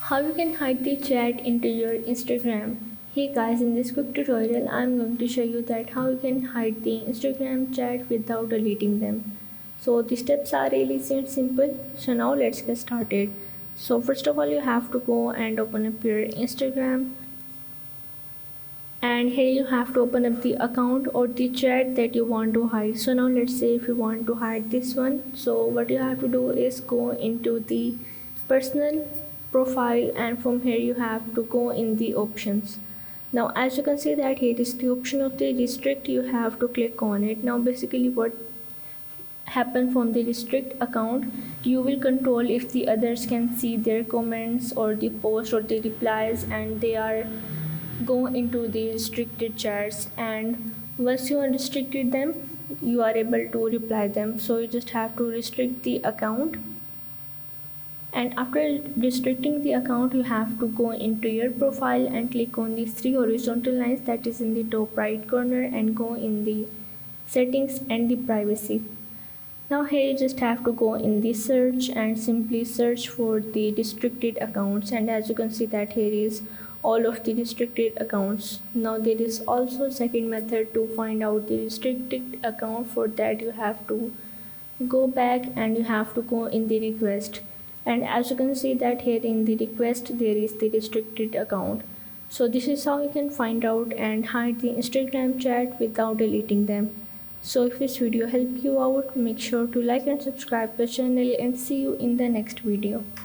How you can hide the chat into your Instagram. Hey guys, in this quick tutorial I'm going to show you that how you can hide the Instagram chat without deleting them. So the steps are really simple. So now let's get started. So first of all you have to go and open up your Instagram, and here you have to open up the account or the chat that you want to hide. So now let's say if you want to hide this one, so what you have to do is go into the personal profile, and from here you have to go in the options. Now as you can see that here is the option of the restrict, you have to click on it. Now basically what happen from the restrict account, you will control if the others can see their comments or the post or the replies, and they are go into the restricted chats, and once you unrestricted them you are able to reply them. So you just have to restrict the account, and after restricting the account you have to go into your profile and click on these three horizontal lines that is in the top right corner and go in the settings and the privacy. Now here you just have to go in the search and simply search for the restricted accounts, and as you can see that here is all of the restricted accounts. Now there is also second method to find out the restricted account. For that you have to go back and you have to go in the request, and as you can see that here in the request there is the restricted account. So this is how you can find out and hide the Instagram chat without deleting them. So if this video helped you out, make sure to like and subscribe the channel, and see you in the next video.